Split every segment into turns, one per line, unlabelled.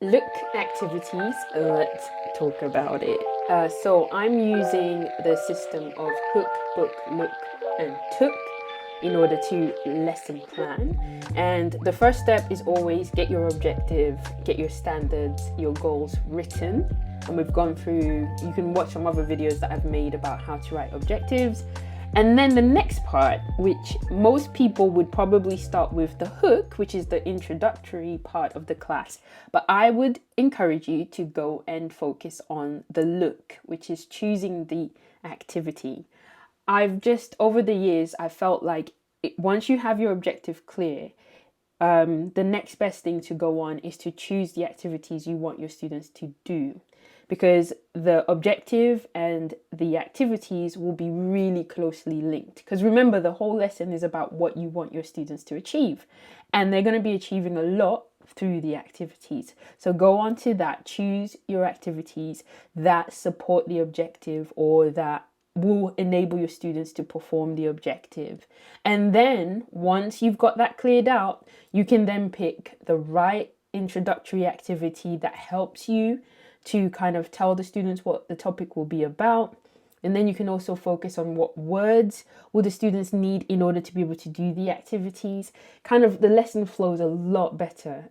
Look activities, let's talk about it. So I'm using the system of hook, book, look, and took in order to lesson plan. And the first step is always get your objective, get your standards, your goals written. And we've gone through, you can watch some other videos that I've made about how to write objectives. And then the next part, which most people would probably start with the hook, which is the introductory part of the class. But I would encourage you to go and focus on the look, which is choosing the activity. I've just, over the years, I felt like once you have your objective clear, the next best thing to go on is to choose the activities you want your students to do, because the objective and the activities will be really closely linked. Because remember, the whole lesson is about what you want your students to achieve, and they're going to be achieving a lot through the activities. So go on to that, choose your activities that support the objective or that will enable your students to perform the objective. And then once you've got that cleared out, you can then pick the right introductory activity that helps you to kind of tell the students what the topic will be about. And then you can also focus on what words will the students need in order to be able to do the activities. Kind of the lesson flows a lot better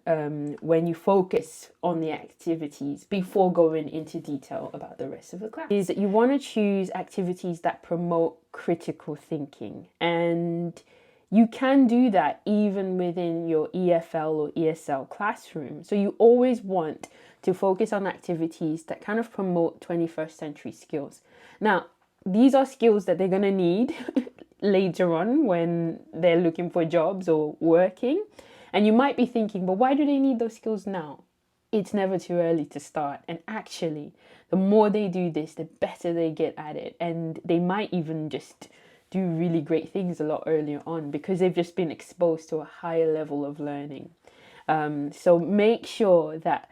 when you focus on the activities before going into detail about the rest of the class. Is that you want to choose activities that promote critical thinking, and you can do that even within your EFL or ESL classroom. So you always want to focus on activities that kind of promote 21st century skills. Now, these are skills that they're going to need later on when they're looking for jobs or working. And you might be thinking, but why do they need those skills now? It's never too early to start. And actually, the more they do this, the better they get at it. And they might even just do really great things a lot earlier on because they've just been exposed to a higher level of learning. So make sure that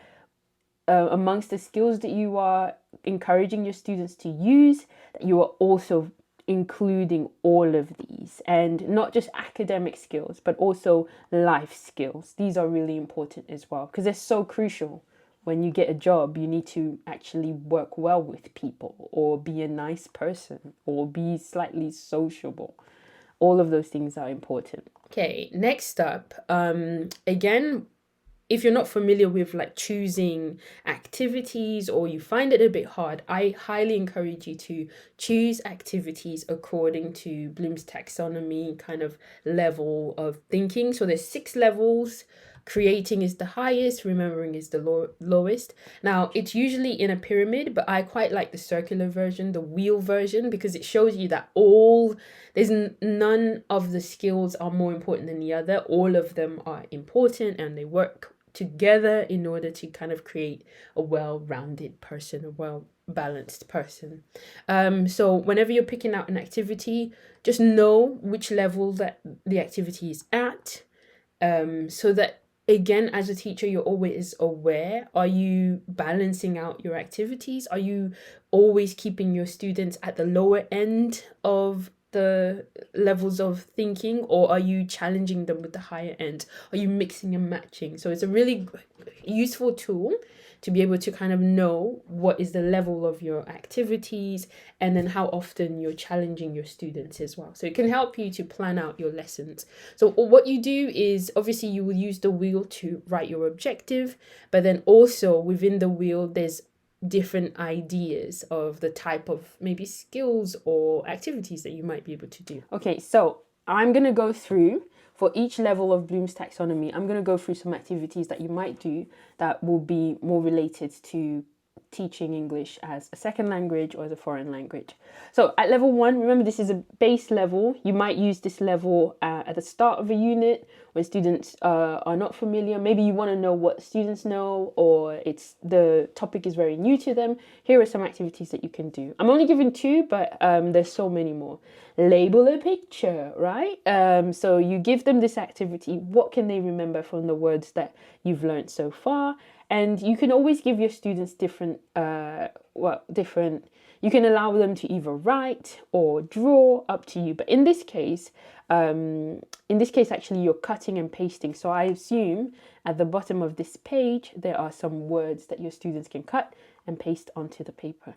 amongst the skills that you are encouraging your students to use, that you are also including all of these, and not just academic skills, but also life skills. These are really important as well because they're so crucial. When you get a job, you need to actually work well with people or be a nice person or be slightly sociable. All of those things are important. Okay, next up, again, if you're not familiar with like choosing activities or you find it a bit hard, I highly encourage you to choose activities according to Bloom's taxonomy kind of level of thinking. So there's 6 levels. Creating is the highest, remembering is the lowest. Now, it's usually in a pyramid, but I quite like the circular version, the wheel version, because it shows you that none of the skills are more important than the other. All of them are important and they work together in order to kind of create a well-rounded person, a well-balanced person. So whenever you're picking out an activity, just know which level that the activity is at, so that again, as a teacher, you're always aware. Are you balancing out your activities? Are you always keeping your students at the lower end of the levels of thinking, or are you challenging them with the higher end? Are you mixing and matching? So it's a really useful tool to be able to kind of know what is the level of your activities and then how often you're challenging your students as well. So it can help you to plan out your lessons. So what you do is obviously you will use the wheel to write your objective, but then also within the wheel there's different ideas of the type of maybe skills or activities that you might be able to do. Okay, so I'm going to go through for each level of Bloom's taxonomy. I'm going to go through some activities that you might do that will be more related to teaching English as a second language or as a foreign language. So at level 1, remember this is a base level. You might use this level at the start of a unit when students are not familiar. Maybe you want to know what students know, or the topic is very new to them. Here are some activities that you can do. I'm only giving 2, but there's so many more. Label a picture, right? So you give them this activity. What can they remember from the words that you've learned so far? And you can always give your students different, you can allow them to either write or draw, up to you. But in this case, actually, you're cutting and pasting. So I assume at the bottom of this page, there are some words that your students can cut and paste onto the paper.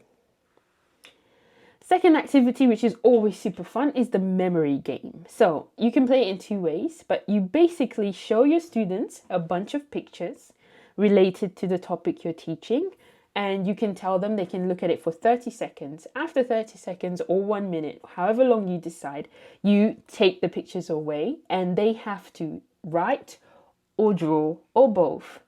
Second activity, which is always super fun, is the memory game. So you can play it in two ways, but you basically show your students a bunch of pictures related to the topic you're teaching, and you can tell them they can look at it for 30 seconds. After 30 seconds or 1 minute, however long you decide, you take the pictures away and they have to write or draw or both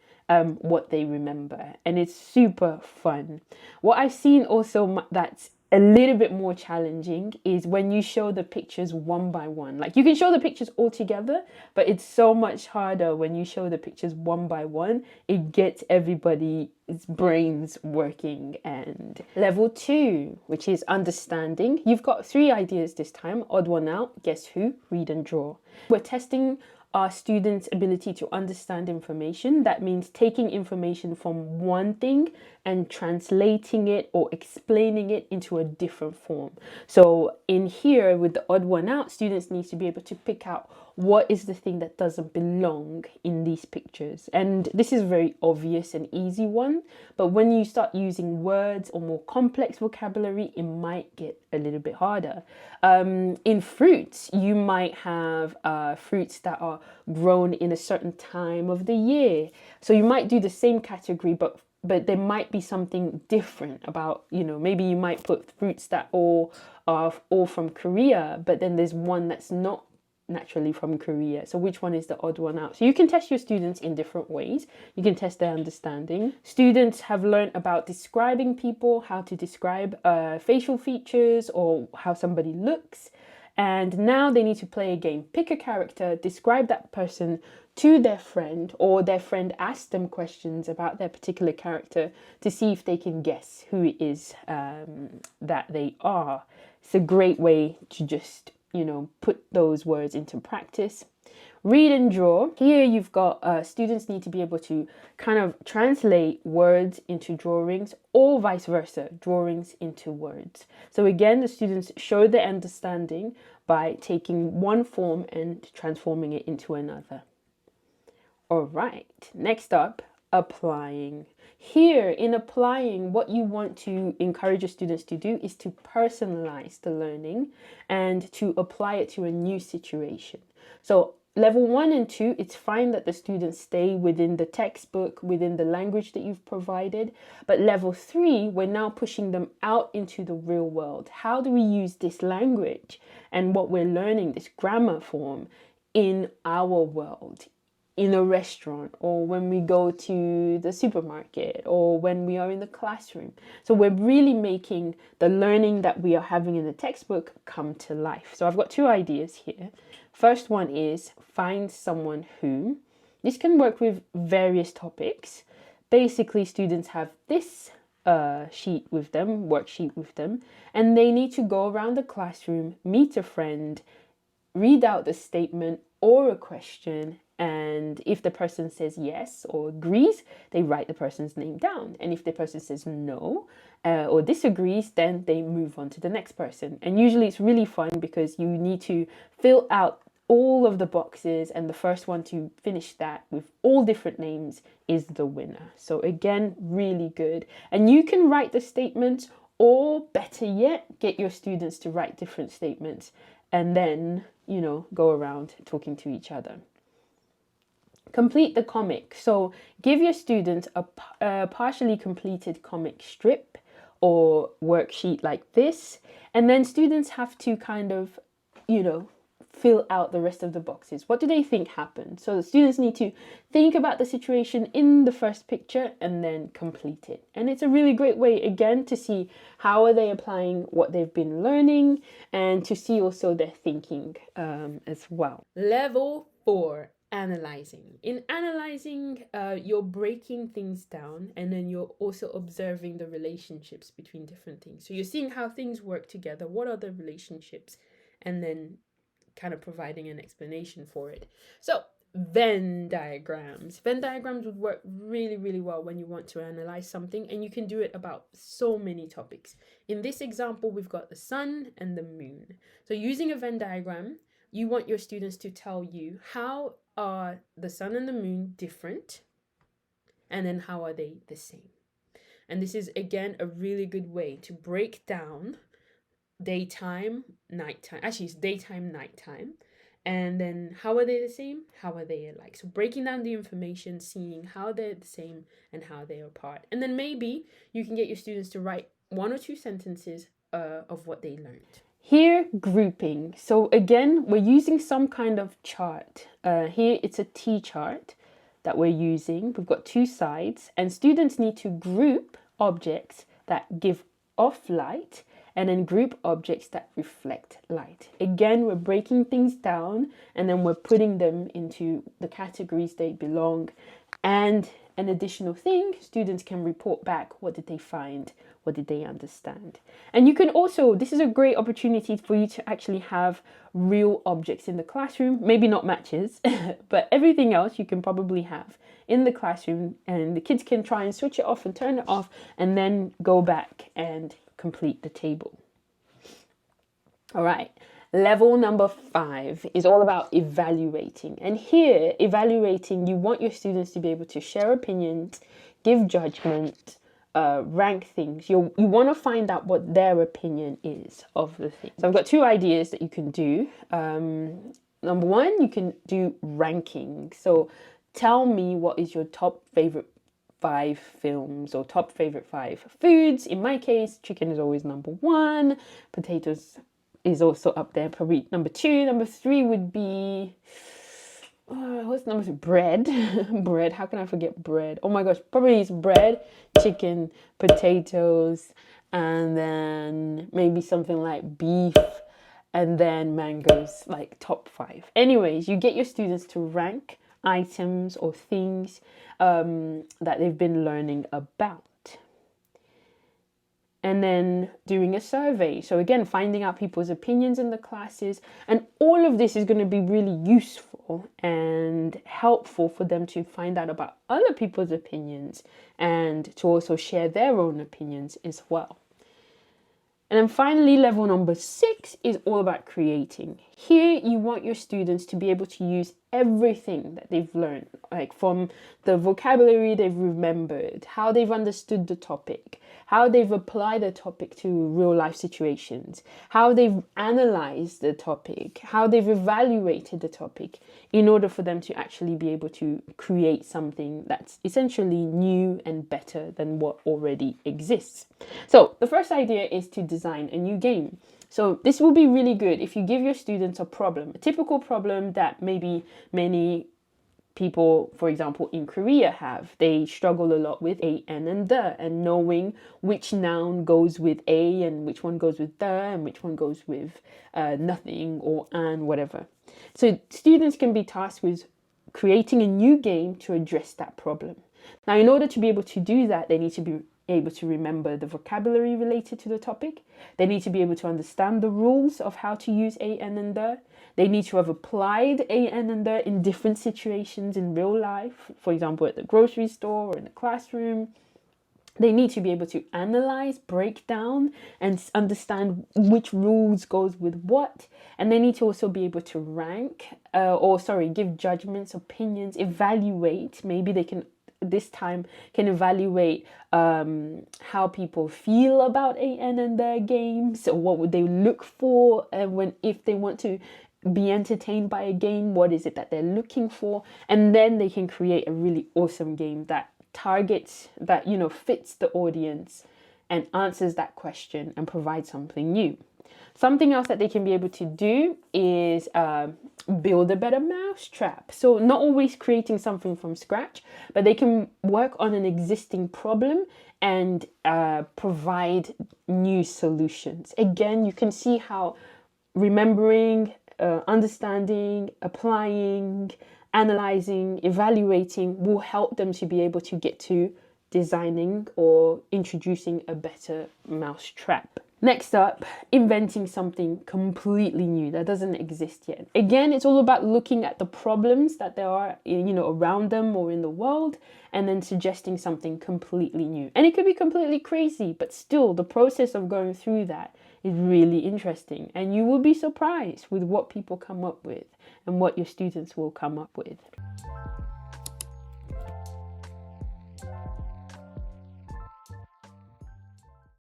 what they remember. And it's super fun. What I've seen also that's a little bit more challenging is when you show the pictures one by one. Like, you can show the pictures all together, but it's so much harder when you show the pictures one by one. It gets everybody's brains working. And level 2, which is understanding. You've got 3 ideas this time. Odd one out, guess who, read and draw. We're testing our students' ability to understand information. That means taking information from one thing and translating it or explaining it into a different form. So in here with the odd one out, students need to be able to pick out what is the thing that doesn't belong in these pictures. And this is a very obvious and easy one, but when you start using words or more complex vocabulary, it might get a little bit harder. In fruits, you might have fruits that are grown in a certain time of the year. So you might do the same category, but there might be something different about, maybe you might put fruits that all are all from Korea, but then there's one that's not naturally from Korea. So which one is the odd one out? So you can test your students in different ways. You can test their understanding. Students have learned about describing people, how to describe facial features or how somebody looks. And now they need to play a game. Pick a character, describe that person to their friend, or their friend asks them questions about their particular character to see if they can guess who it is that they are. It's a great way to just, put those words into practice. Read and draw. Here you've got students need to be able to kind of translate words into drawings, or vice versa, drawings into words. So again, the students show their understanding by taking one form and transforming it into another. All right, next up, applying. Here in applying, what you want to encourage your students to do is to personalize the learning and to apply it to a new situation. So level 1 and 2, it's fine that the students stay within the textbook, within the language that you've provided. But level 3, we're now pushing them out into the real world. How do we use this language and what we're learning, this grammar form, in our world? In a restaurant, or when we go to the supermarket, or when we are in the classroom. So we're really making the learning that we are having in the textbook come to life. So I've got 2 ideas here. First one is find someone who. This can work with various topics. Basically, students have this sheet with them, worksheet with them, and they need to go around the classroom, meet a friend, read out the statement or a question, and if the person says yes or agrees, they write the person's name down. And if the person says no or disagrees, then they move on to the next person. And usually it's really fun because you need to fill out all of the boxes, and the first one to finish that with all different names is the winner. So again, really good. And you can write the statement, or better yet, get your students to write different statements and then, go around talking to each other. Complete the comic. So give your students a partially completed comic strip or worksheet like this, and then students have to kind of, fill out the rest of the boxes. What do they think happened? So the students need to think about the situation in the first picture and then complete it. And it's a really great way, again, to see how are they applying what they've been learning, and to see also their thinking as well. Level 4. Analyzing. In analyzing, you're breaking things down, and then you're also observing the relationships between different things. So you're seeing how things work together, what are the relationships, and then kind of providing an explanation for it. So Venn diagrams. Venn diagrams would work really, really well when you want to analyze something, and you can do it about so many topics. In this example, we've got the sun and the moon. So using a Venn diagram, you want your students to tell you how are the sun and the moon different, and then how are they the same. And this is, again, a really good way to break down daytime, nighttime. Actually, it's daytime, nighttime. And then how are they the same? How are they alike? So breaking down the information, seeing how they're the same and how they are apart. And then maybe you can get your students to write 1 or 2 sentences of what they learned. Here, grouping. So again, we're using some kind of chart. Here, it's a T chart that we're using. We've got 2 sides, and students need to group objects that give off light and then group objects that reflect light. Again, we're breaking things down and then we're putting them into the categories they belong. And an additional thing, students can report back, what did they find? What did they understand? And you can also, this is a great opportunity for you to actually have real objects in the classroom, maybe not matches, but everything else you can probably have in the classroom, and the kids can try and switch it off and turn it off and then go back and complete the table. All right. Level number 5 is all about evaluating. And here, evaluating, you want your students to be able to share opinions, give judgment, rank things. You want to find out what their opinion is of the thing. So I've got 2 ideas that you can do. Number 1, you can do ranking. So tell me what is your top favorite 5 films or top favorite 5 foods. In my case, chicken is always number 1. Potatoes is also up there, probably number 2. Number 3 would be what's number 3? Bread. Bread. How can I forget bread? Oh my gosh, probably it's bread, chicken, potatoes, and then maybe something like beef, and then mangoes, like top 5. Anyways, you get your students to rank items or things that they've been learning about. And then doing a survey. So again, finding out people's opinions in the classes. And all of this is going to be really useful and helpful for them to find out about other people's opinions and to also share their own opinions as well. And then finally, level number 6 is all about creating. Here, you want your students to be able to use everything that they've learned, like from the vocabulary they've remembered, how they've understood the topic, how they've applied the topic to real life situations, how they've analyzed the topic, how they've evaluated the topic, in order for them to actually be able to create something that's essentially new and better than what already exists. So the first idea is to design a new game. So this will be really good if you give your students a problem, a typical problem that maybe many people, for example, in Korea have. They struggle a lot with a, and the, and knowing which noun goes with a and which one goes with the and which one goes with nothing or and whatever. So students can be tasked with creating a new game to address that problem. Now, in order to be able to do that, they need to be able to remember the vocabulary related to the topic. They need to be able to understand the rules of how to use a, and the. They need to have applied a, and the in different situations in real life, for example, at the grocery store or in the classroom. They need to be able to analyze, break down, and understand which rules goes with what. And they need to also be able to rank, give judgments, opinions, evaluate. Maybe they can this time can evaluate how people feel about a, and the games. So what would they look for if they want to be entertained by a game? What is it that they're looking for? And then they can create a really awesome game that targets, that fits the audience and answers that question and provides something new. Something else that they can be able to do is build a better mousetrap. So not always creating something from scratch, but they can work on an existing problem and provide new solutions. Again, you can see how remembering, understanding, applying, analyzing, evaluating will help them to be able to get to designing or introducing a better mousetrap. Next up, inventing something completely new that doesn't exist yet. Again, it's all about looking at the problems that there are, around them or in the world, and then suggesting something completely new. And it could be completely crazy, but still the process of going through that is really interesting. And you will be surprised with what people come up with and what your students will come up with.